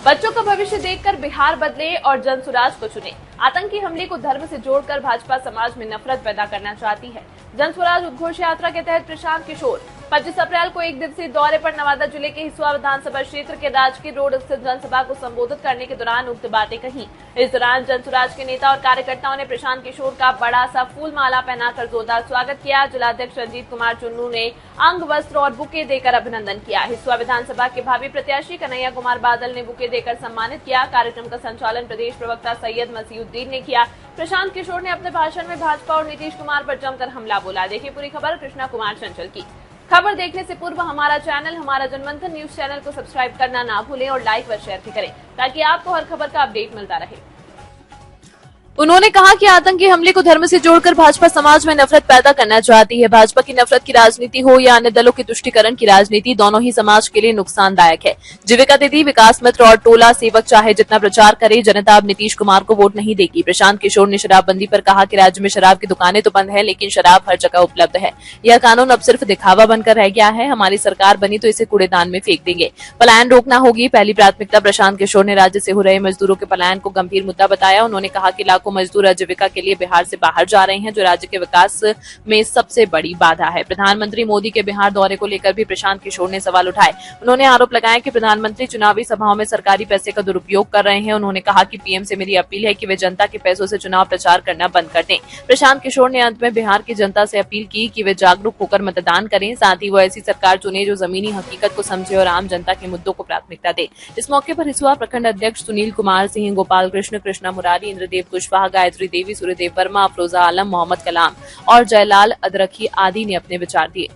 बच्चों का भविष्य देखकर बिहार बदले और जनसुराज को चुने। आतंकी हमले को धर्म से जोड़कर भाजपा समाज में नफरत पैदा करना चाहती है। जनसुराज उद्घोष यात्रा के तहत प्रशांत किशोर 25 अप्रैल को एक दिवसीय दौरे पर नवादा जिले के हिसुआ विधानसभा क्षेत्र के राजकीय रोड स्थित जनसभा को संबोधित करने के दौरान उक्त बातें कही। इस दौरान जनसुराज के नेता और कार्यकर्ताओं ने प्रशांत किशोर का बड़ा सा फूल माला पहनाकर जोरदार स्वागत किया। जिलाध्यक्ष रंजीत कुमार चुन्नू ने अंग वस्त्र और बुके देकर अभिनंदन किया। हिसुआ विधानसभा के भावी प्रत्याशी कन्हैया कुमार बादल ने बुके देकर सम्मानित किया। कार्यक्रम का संचालन प्रदेश प्रवक्ता सैयद मसीउद्दीन ने किया। प्रशांत किशोर ने अपने भाषण में भाजपा और नीतीश कुमार पर जमकर हमला बोला। देखिए पूरी खबर कृष्णा कुमार चंचल की। खबर देखने से पूर्व हमारा चैनल हमारा जनमंथन न्यूज चैनल को सब्सक्राइब करना ना भूलें और लाइक व शेयर भी करें ताकि आपको हर खबर का अपडेट मिलता रहे। उन्होंने कहा कि आतंकी हमले को धर्म से जोड़कर भाजपा समाज में नफरत पैदा करना चाहती है। भाजपा की नफरत की राजनीति हो या अन्य दलों की तुष्टीकरण की राजनीति, दोनों ही समाज के लिए नुकसानदायक है। जीविका दीदी, विकास मित्र और टोला सेवक चाहे जितना प्रचार करे, जनता अब नीतीश कुमार को वोट नहीं देगी। प्रशांत किशोर ने शराबबंदी पर कहा कि राज्य में शराब की दुकानें तो बंद है लेकिन शराब हर जगह उपलब्ध है। यह कानून अब सिर्फ दिखावा बनकर रह गया है। हमारी सरकार बनी तो इसे कूड़ेदान में फेंक देंगे। पलायन रोकना होगी पहली प्राथमिकता। प्रशांत किशोर ने राज्य से हो रहे मजदूरों के पलायन को गंभीर मुद्दा बताया। उन्होंने कहा कि लाखों मजदूर आजीविका के लिए बिहार से बाहर जा रहे हैं, जो राज्य के विकास में सबसे बड़ी बाधा है। प्रधानमंत्री मोदी के बिहार दौरे को लेकर भी प्रशांत किशोर ने सवाल उठाए। उन्होंने आरोप लगाया कि प्रधानमंत्री चुनावी सभाओं में सरकारी पैसे का दुरुपयोग कर रहे हैं। उन्होंने कहा कि पीएम से मेरी अपील है कि वे जनता के पैसों से चुनाव प्रचार करना बंद कर दें। प्रशांत किशोर ने अंत में बिहार की जनता से अपील की कि वे जागरूक होकर मतदान करें, साथ ही वो ऐसी सरकार चुने जो जमीनी हकीकत को समझे और आम जनता के मुद्दों को प्राथमिकता दे। इस मौके पर हिसुआ प्रखंड अध्यक्ष सुनील कुमार सिंह, गोपाल कृष्ण, कृष्णा मुरारी, इंद्रदेव कुशवाहा, गायत्री देवी, सूर्यदेव वर्मा, अफरोजा आलम, मोहम्मद कलाम और जयलाल अदरखी आदि ने अपने विचार दिए।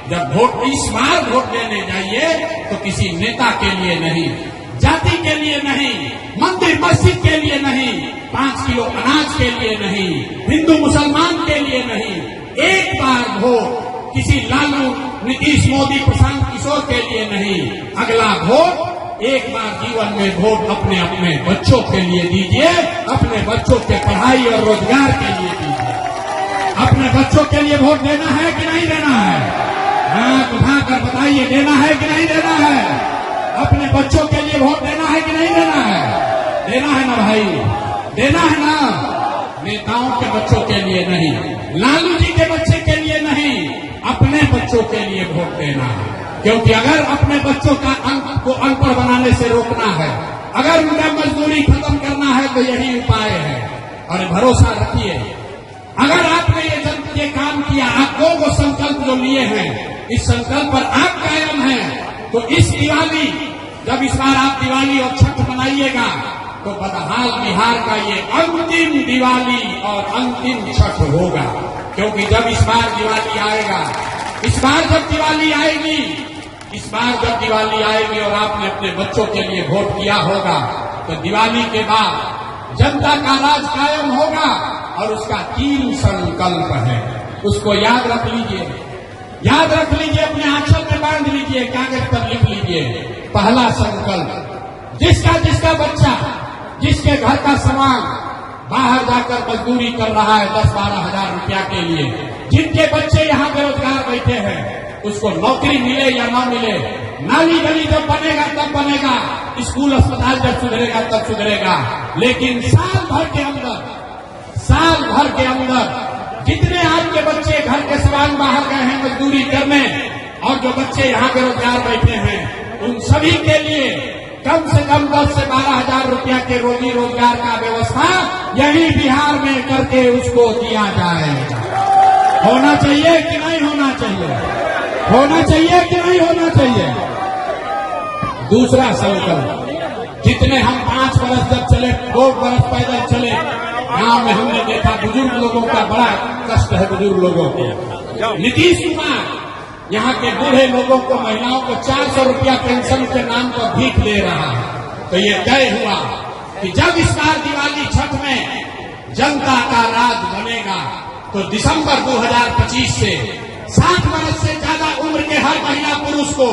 जब वोट इस बार वोट देने जाइए तो किसी नेता के लिए नहीं, जाति के लिए नहीं, मंदिर मस्जिद के लिए नहीं, 5 किलो अनाज के लिए नहीं, हिंदू मुसलमान के लिए नहीं, एक बार वोट किसी लालू, नीतीश, मोदी, प्रशांत किशोर के लिए नहीं, अगला वोट एक बार जीवन में वोट अपने अपने बच्चों के लिए दीजिए, अपने बच्चों के पढ़ाई और रोजगार के लिए दीजिए। अपने बच्चों के लिए वोट देना है कि नहीं देना है? हाथ उठाकर बताइए, देना है कि नहीं देना है? अपने बच्चों के लिए वोट देना है कि नहीं देना है? देना है ना भाई, देना है ना? नेताओं के बच्चों के लिए नहीं, लालू जी के बच्चे के लिए नहीं, अपने बच्चों के लिए वोट देना है। क्योंकि अगर अपने बच्चों का अंक को अनपढ़ बनाने से रोकना है, अगर उनका मजदूरी खत्म करना है तो यही उपाय है। और भरोसा रखिए, अगर आपने ये काम किया, आप वो संकल्प जो लिए हैं, इस संकल्प पर आप कायम हैं, तो इस दिवाली जब इस बार आप दिवाली और छठ मनाइएगा तो बदहाल बिहार का ये अंतिम दिवाली और अंतिम छठ होगा। क्योंकि जब इस बार दिवाली आएगा, इस बार जब दिवाली आएगी, इस बार जब दिवाली आएगी और आपने अपने बच्चों के लिए वोट किया होगा, तो दिवाली के बाद जनता का राज कायम होगा। और उसका 3 संकल्प है, उसको याद रख लीजिए, याद रख लीजिए, अपने आंचल में बांध लीजिए, कागज पर लिख लीजिए। पहला संकल्प, जिसका बच्चा, जिसके घर का सामान बाहर जाकर मजदूरी कर रहा है 10-12 हजार रुपया के लिए, जिनके बच्चे यहाँ बेरोजगार बैठे हैं, उसको नौकरी मिले या ना मिले, नाली गली जब बनेगा तब बनेगा, स्कूल अस्पताल जब सुधरेगा तब सुधरेगा। लेकिन साल भर के अंदर जितने आपके बच्चे घर के सामान बाहर गए हैं मजदूरी करने, और जो बच्चे यहाँ बेरोजगार बैठे हैं, उन सभी के लिए कम से कम 10 से 12 हजार रुपया के रोजी रोजगार का व्यवस्था यही बिहार में करके उसको दिया जाएगा। होना चाहिए कि नहीं होना चाहिए? होना चाहिए कि नहीं होना चाहिए? दूसरा संकल्प, जितने हम 5 बरस जब चले, 2 बरस पैदल चले, गांव में हमने देखा बुजुर्ग लोगों का बड़ा कष्ट है। बुजुर्ग लोगों को नीतीश कुमार यहाँ के बूढ़े लोगों को, महिलाओं को 400 रुपया पेंशन के नाम पर भीख दे रहा है। तो ये तय हुआ कि जब इस बार दिवाली छठ में जनता का राज बनेगा तो दिसंबर 2025 से 60 वर्ष से ज्यादा उम्र के हर महिला पुरुष को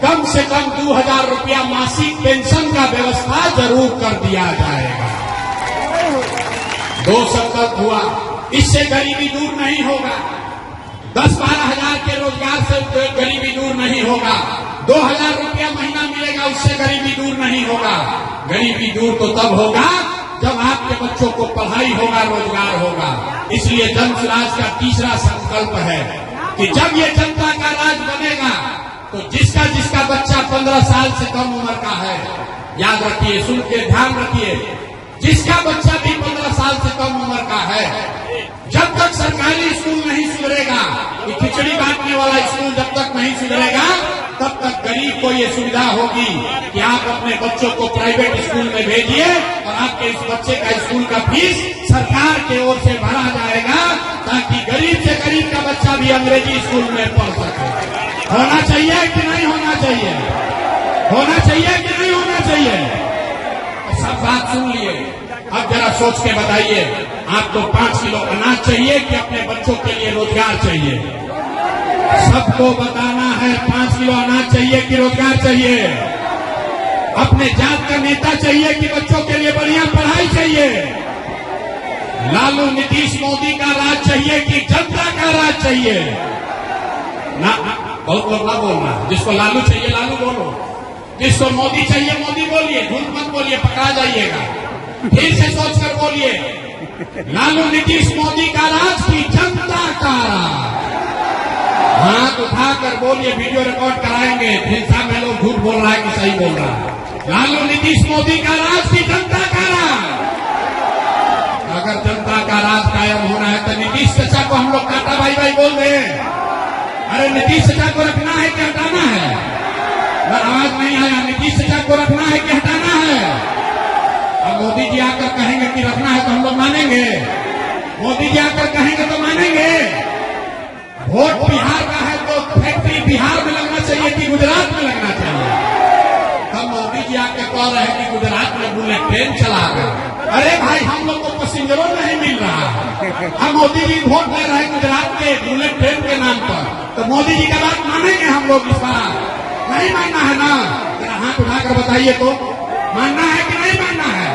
कम से कम 2000 रुपया मासिक पेंशन का व्यवस्था जरूर कर दिया जाएगा। 2 संकल्प हुआ, इससे गरीबी दूर नहीं होगा। 10-12 हजार के रोजगार से गरीबी दूर नहीं होगा। 2000 रुपया महीना मिलेगा, उससे गरीबी दूर नहीं होगा। गरीबी दूर तो तब होगा जब आपके बच्चों को पढ़ाई होगा, रोजगार होगा। इसलिए जन स्वराज का तीसरा संकल्प है कि जब ये जनता का राज बनेगा तो जिसका बच्चा 15 साल से कम उम्र का है, याद रखिए, सुन के ध्यान रखिए, जिसका बच्चा भी 15 साल से कम उम्र का है, जब तक सरकारी स्कूल नहीं सुधरेगा, ये खिचड़ी बांटने वाला स्कूल जब तक नहीं सुधरेगा, तब तक गरीब को ये सुविधा होगी कि आप अपने बच्चों को प्राइवेट स्कूल में भेजिए और आपके इस बच्चे का स्कूल का फीस सरकार की ओर से भरा जाएगा, ताकि गरीब से गरीब का बच्चा भी अंग्रेजी स्कूल में पढ़ सके। होना चाहिए कि नहीं होना चाहिए? होना चाहिए कि नहीं होना चाहिए? सब बात सुन लिए, अब जरा सोच के बताइए, आपको 5 किलो अनाज चाहिए कि अपने बच्चों के लिए रोजगार चाहिए? सबको बताना है, 5 किलो अनाज चाहिए कि रोजगार चाहिए? अपने जात का नेता चाहिए कि बच्चों के लिए बढ़िया पढ़ाई चाहिए? लालू नीतीश मोदी का राज चाहिए कि जनता का राज चाहिए? ना, बहुत लोग ना बोलना। जिसको लालू चाहिए लालू बोलो, जिसको मोदी चाहिए मोदी बोलिए, झूठ मत बोलिए, पकड़ा जाइएगा। फिर से सोचकर बोलिए, लालू नीतीश मोदी का राज की जनता का राज? हाथ उठाकर बोलिए, वीडियो रिकॉर्ड कराएंगे, फिर सामने लोग झूठ बोल रहा है कि सही बोल रहा है। लालू नीतीश मोदी का राज की जनता का राज? अगर जनता का राज कायम होना है तो नीतीश चाचा को हम लोग काटा भाई भाई बोल रहे हैं। अरे नीतीश चाचा को रखना है कि हटाना है? आवाज नहीं आया। नीतीश चाचा को रखना है कि हटाना है? अब मोदी जी आकर कहेंगे कि रखना है तो हम लोग मानेंगे? मोदी जी आकर कहेंगे तो मानेंगे? वोट बिहार का है तो फैक्ट्री बिहार में लगना चाहिए कि गुजरात में लगना चाहिए? हम मोदी जी आकर कह रहे हैं कि गुजरात में बुलेट ट्रेन चला गए। अरे भाई, हम लोग को पैसेंजरों नहीं मिल रहा। हम मोदी जी वोट दे रहे हैं गुजरात के बुलेट ट्रेन के नाम पर, तो मोदी जी का बात मानेंगे हम लोग इस बार? नहीं मानना है ना? जरा हाथ उठाकर बताइए तो, मानना है कि नहीं मानना है?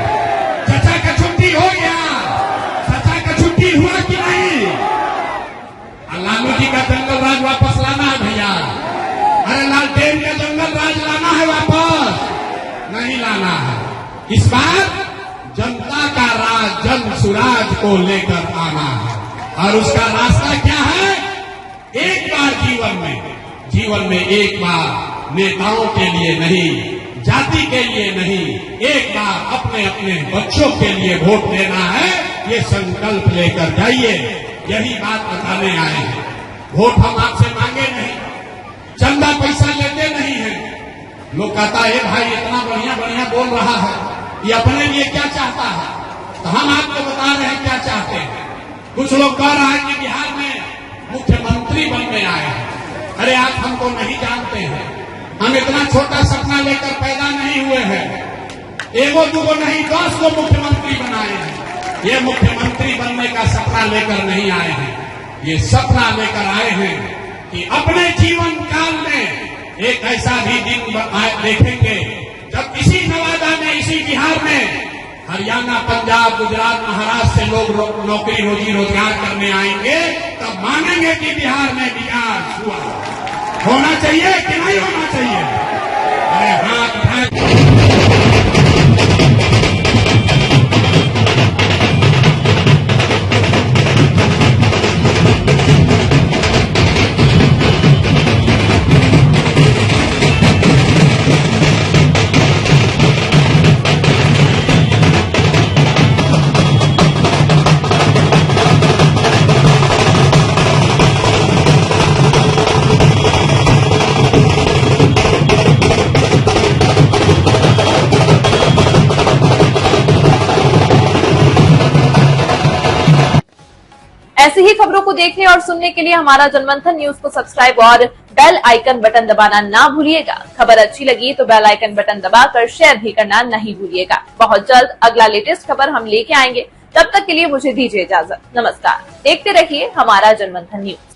चाचा का छुट्टी हो गया? चाचा का छुट्टी हुआ कि नहीं? लालू जी का जंगल राज वापस लाना है भैया। अरे लालटेन का जंगल राज लाना है वापस? नहीं लाना है। इस बार जनता का राज, जन सुराज को लेकर आना है। और उसका रास्ता क्या है? एक बार जीवन में एक बार नेताओं के लिए नहीं, जाति के लिए नहीं, एक बार अपने अपने बच्चों के लिए वोट देना है। ये संकल्प लेकर जाइए। यही बात बताने आए हैं। वोट हम आपसे मांगे नहीं, चंदा पैसा लेते नहीं है। लोग कहता है भाई इतना बढ़िया बढ़िया बोल रहा है, ये अपने लिए क्या चाहता है? तो हम आपको बता रहे हैं क्या चाहते हैं। कुछ लोग कह रहा है कि बिहार में मुख्यमंत्री बनने आए हैं। अरे आप हमको नहीं जानते हैं, हम इतना छोटा सपना लेकर पैदा नहीं हुए हैं। एगो दूगो नहीं 10 को मुख्यमंत्री बनाए हैं। ये मुख्यमंत्री बनने का सपना लेकर नहीं आए हैं, ये सपना लेकर आए हैं कि अपने जीवन काल में एक ऐसा भी दिन देखेंगे जब इसी नवादा में, इसी बिहार में, हरियाणा, पंजाब, गुजरात, महाराष्ट्र से लोग नौकरी रोजी रोजगार करने आएंगे, तब मानेंगे कि बिहार में विकास हुआ। होना चाहिए कि नहीं होना चाहिए? अरे हाथ उठाए। ऐसी ही खबरों को देखने और सुनने के लिए हमारा जनमंथन न्यूज को सब्सक्राइब और बेल आइकन बटन दबाना ना भूलिएगा। खबर अच्छी लगी तो बेल आइकन बटन दबाकर शेयर भी करना नहीं भूलिएगा। बहुत जल्द अगला लेटेस्ट खबर हम लेके आएंगे। तब तक के लिए मुझे दीजिए इजाजत। नमस्कार। देखते रहिए हमारा जनमंथन न्यूज।